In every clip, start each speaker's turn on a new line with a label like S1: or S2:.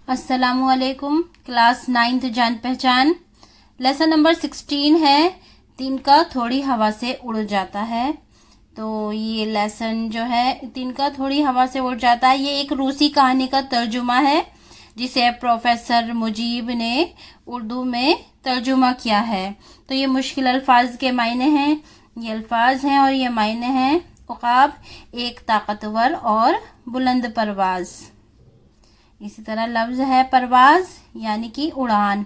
S1: अस्सलाम वालेकुम। Class 9th जान पहचान लेसन नंबर 16 है। तिनका थोड़ी हवा से उड़ जाता है। तो ये लेसन जो है तिनका थोड़ी हवा से उड़ जाता है, ये एक रूसी कहानी का तर्जुमा है जिसे प्रोफेसर मुजीब ने उर्दू में तर्जुमा किया है। तो ये मुश्किल अल्फाज के मायने हैं, ये अल्फाज हैं और ये मायने हैं। उक़ाब एक ताकतवर और बुलंद परवाज़। इसी तरह लफ्ज़ है परवाज़ यानी कि उड़ान,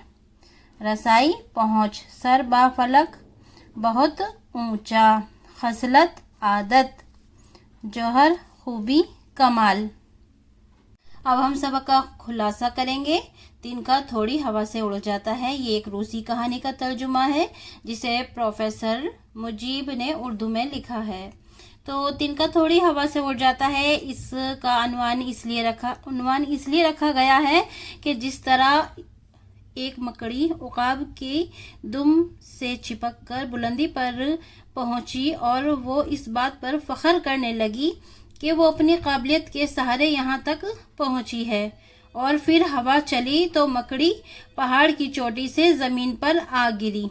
S1: रसाई पहुँच, सर बा फलक बहुत ऊंचा, खसलत आदत, जौहर खूबी कमाल। अब हम सबक का खुलासा करेंगे। तिनका थोड़ी हवा से उड़ जाता है, ये एक रूसी कहानी का तर्जुमा है जिसे प्रोफेसर मुजीब ने उर्दू में लिखा है। तो तिनका थोड़ी हवा से उड़ जाता है, इसका उन्वान इसलिए रखा गया है कि जिस तरह एक मकड़ी उक़ाब की दुम से चिपक कर बुलंदी पर पहुंची और वो इस बात पर फ़ख्र करने लगी कि वो अपनी काबिलियत के सहारे यहाँ तक पहुंची है, और फिर हवा चली तो मकड़ी पहाड़ की चोटी से ज़मीन पर आ गिरी।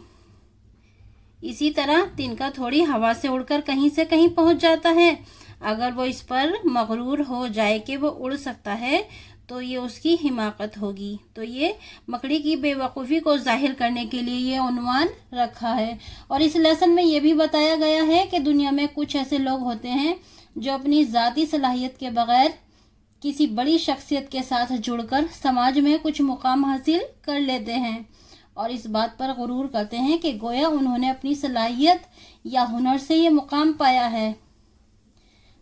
S1: इसी तरह तिनका थोड़ी हवा से उड़कर कहीं से कहीं पहुंच जाता है। अगर वो इस पर मगरूर हो जाए कि वो उड़ सकता है तो ये उसकी हिमाकत होगी। तो ये मकड़ी की बेवकूफ़ी को जाहिर करने के लिए ये उन्वान रखा है। और इस लेसन में ये भी बताया गया है कि दुनिया में कुछ ऐसे लोग होते हैं जो अपनी ज़ाती सलाहियत के बगैर किसी बड़ी शख्सियत के साथ जुड़कर समाज में कुछ मुकाम हासिल कर लेते हैं और इस बात पर गुरूर करते हैं कि गोया उन्होंने अपनी सलाहियत या हुनर से ये मुकाम पाया है।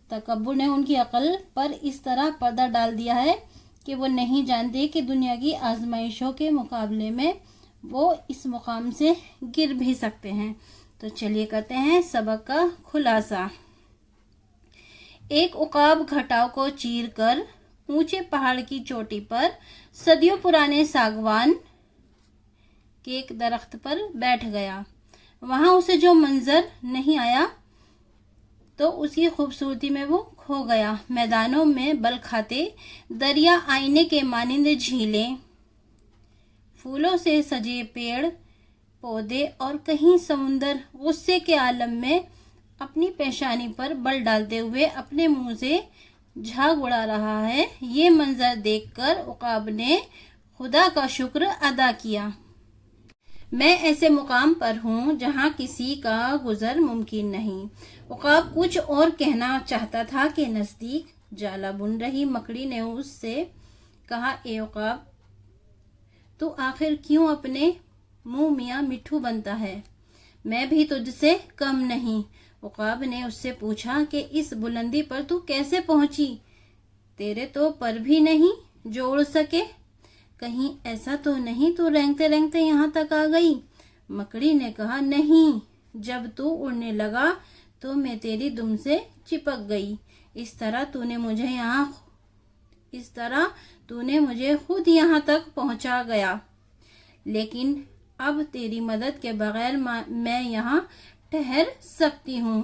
S1: तकब्बुर ने उनकी अक्ल पर इस तरह पर्दा डाल दिया है कि वो नहीं जानते कि दुनिया की आजमाइशों के मुकाबले में वो इस मुकाम से गिर भी सकते हैं। तो चलिए करते हैं सबक का खुलासा। एक उक़ाब घटाव को चीर कर ऊंचे पहाड़ की चोटी पर सदियों पुराने सागवान के एक दरख्त पर बैठ गया। वहां उसे जो मंजर नहीं आया तो उसकी खूबसूरती में वो खो गया। मैदानों में बल खाते दरिया, आईने के मानिंद झीलें, फूलों से सजे पेड़ पौधे और कहीं समुंदर गुस्से के आलम में अपनी पेशानी पर बल डालते हुए अपने मुंह से झाग उड़ा रहा है। ये मंजर देखकर उक़ाब ने खुदा का शुक्र अदा किया। मैं ऐसे मुकाम पर हूँ जहाँ किसी का गुजर मुमकिन नहीं। उक़ाब कुछ और कहना चाहता था कि नज़दीक जाला बुन रही मकड़ी ने उससे कहा, ए उक़ाब, तू आखिर क्यों अपने मुंह मियाँ मिट्ठू बनता है? मैं भी तुझसे कम नहीं। उक़ाब ने उससे पूछा कि इस बुलंदी पर तू कैसे पहुंची? तेरे तो पर भी नहीं जो उड़ सके। कहीं ऐसा तो नहीं तू रेंगते रेंगते यहाँ तक आ गई? मकड़ी ने कहा, नहीं, जब तू उड़ने लगा तो मैं तेरी दुम से चिपक गई। इस तरह तूने मुझे खुद यहाँ तक पहुँचा गया। लेकिन अब तेरी मदद के बगैर मैं यहाँ ठहर सकती हूँ।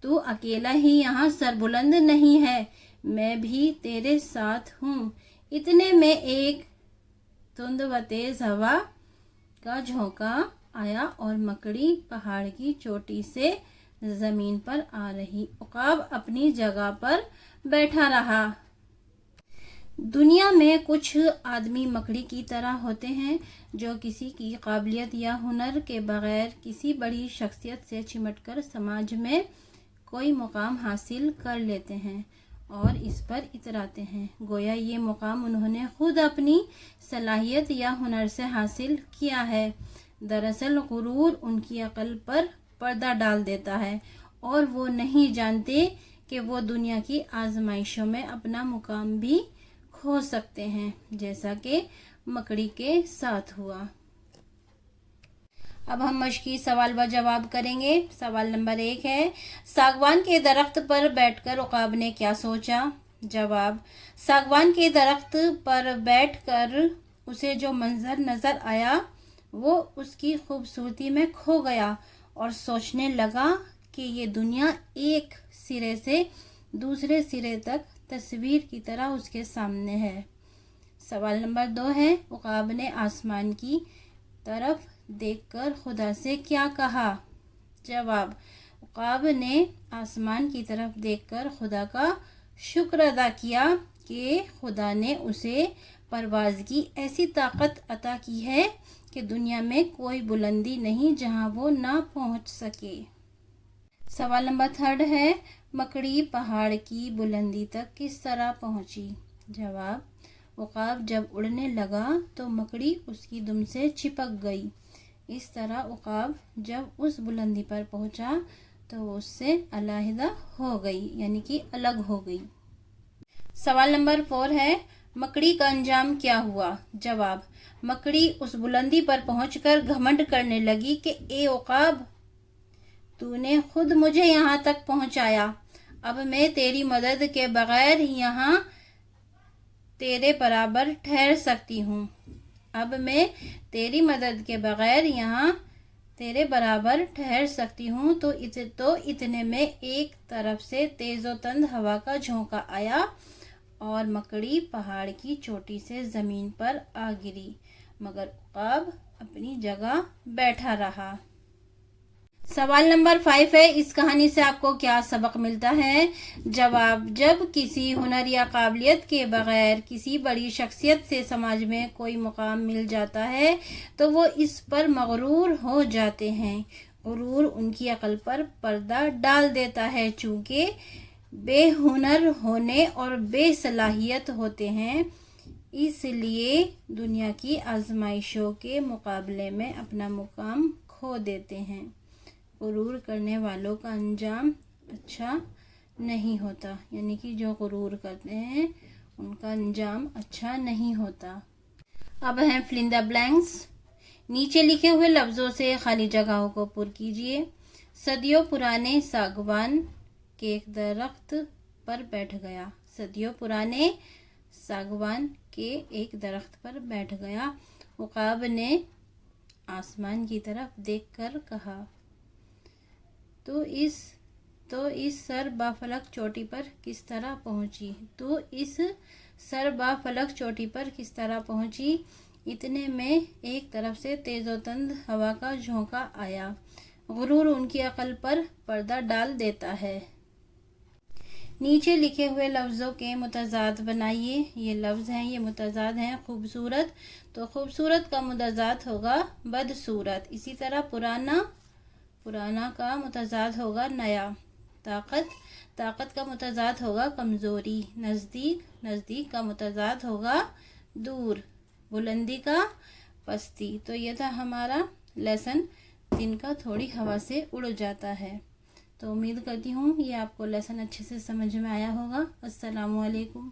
S1: तू अकेला ही यहाँ सरबुलंद नहीं है, मैं भी तेरे साथ हूँ। इतने में एक धुंध व तेज हवा का झोंका आया और मकड़ी पहाड़ की चोटी से जमीन पर आ रही। उक़ाब अपनी जगह पर बैठा रहा। दुनिया में कुछ आदमी मकड़ी की तरह होते हैं जो किसी की काबिलियत या हुनर के बगैर किसी बड़ी शख्सियत से चिमटकर समाज में कोई मुकाम हासिल कर लेते हैं और इस पर इतराते हैं गोया ये मुकाम उन्होंने खुद अपनी सलाहियत या हुनर से हासिल किया है। दरअसल गुरूर उनकी अक्ल पर पर्दा डाल देता है और वो नहीं जानते कि वो दुनिया की आजमाइशों में अपना मुकाम भी खो सकते हैं, जैसा कि मकड़ी के साथ हुआ। अब हम मश्की सवाल व जवाब करेंगे। सवाल नंबर 1 है, सागवान के दरख्त पर बैठकर उक़ाब ने क्या सोचा? जवाब, सागवान के दरख्त पर बैठकर उसे जो मंजर नज़र आया वो उसकी खूबसूरती में खो गया और सोचने लगा कि ये दुनिया एक सिरे से दूसरे सिरे तक تصویر کی طرح اس کے سامنے ہے۔ سوال نمبر 2 ہے، عقاب نے آسمان کی طرف دیکھ کر خدا سے کیا کہا؟ جواب، عقاب نے آسمان کی طرف دیکھ کر خدا کا شکر ادا کیا کہ خدا نے اسے پرواز کی ایسی طاقت عطا کی ہے کہ دنیا میں کوئی بلندی نہیں جہاں وہ نہ پہنچ سکے۔ سوال نمبر 3 ہے، مکڑی پہاڑ کی بلندی تک کس طرح پہنچی؟ جواب، عقاب جب اڑنے لگا تو مکڑی اس کی دم سے چپک گئی۔ اس طرح عقاب جب اس بلندی پر پہنچا تو وہ اس سے علیحدہ ہو گئی، یعنی کہ الگ ہو گئی۔ سوال نمبر 4 ہے، مکڑی کا انجام کیا ہوا؟ جواب، مکڑی اس بلندی پر پہنچ کر گھمنڈ کرنے لگی کہ اے عقاب، تو نے خود مجھے یہاں تک پہنچایا، اب میں تیری مدد کے بغیر یہاں تیرے برابر ٹھہر سکتی ہوں۔ اب میں تیری مدد کے بغیر یہاں تیرے برابر ٹھہر سکتی ہوں۔ تو اتنے میں ایک طرف سے تیز و تند ہوا کا جھونکا آیا اور مکڑی پہاڑ کی چوٹی سے زمین پر آ گری، مگر عقاب اپنی جگہ بیٹھا رہا۔ سوال نمبر 5 ہے، اس کہانی سے آپ کو کیا سبق ملتا ہے؟ جواب، جب کسی ہنر یا قابلیت کے بغیر کسی بڑی شخصیت سے سماج میں کوئی مقام مل جاتا ہے تو وہ اس پر مغرور ہو جاتے ہیں۔ غرور ان کی عقل پر پردہ ڈال دیتا ہے، چونکہ بے ہنر ہونے اور بے صلاحیت ہوتے ہیں، اس لیے دنیا کی آزمائشوں کے مقابلے میں اپنا مقام کھو دیتے ہیں۔ غرور کرنے والوں کا انجام اچھا نہیں ہوتا، یعنی کہ جو غرور کرتے ہیں ان کا انجام اچھا نہیں ہوتا۔ اب ہیں فل ان دی بلینکس۔ نیچے لکھے ہوئے لفظوں سے خالی جگہوں کو پر کیجیے۔ صدیوں پرانے ساگوان کے ایک درخت پر بیٹھ گیا۔ صدیوں پرانے ساگوان کے ایک درخت پر بیٹھ گیا۔ عقاب نے آسمان کی طرف دیکھ کر کہا، تو اس سر بافلک چوٹی پر کس طرح پہنچی؟ اتنے میں ایک طرف سے تیز و تند ہوا کا جھونکا آیا۔ غرور ان کی عقل پر پردہ ڈال دیتا ہے۔ نیچے لکھے ہوئے لفظوں کے متضاد بنائیے۔ یہ لفظ ہیں، یہ متضاد ہیں۔ خوبصورت، تو خوبصورت کا متضاد ہوگا بدصورت۔ اسی طرح پرانا کا متضاد ہوگا نیا۔ طاقت کا متضاد ہوگا کمزوری۔ نزدیک کا متضاد ہوگا دور۔ بلندی کا پستی۔ تو یہ تھا ہمارا لیسن، دن کا تھوڑی ہوا سے اڑ جاتا ہے۔ تو امید کرتی ہوں یہ آپ کو لیسن اچھے سے سمجھ میں آیا ہوگا۔ السلام علیکم۔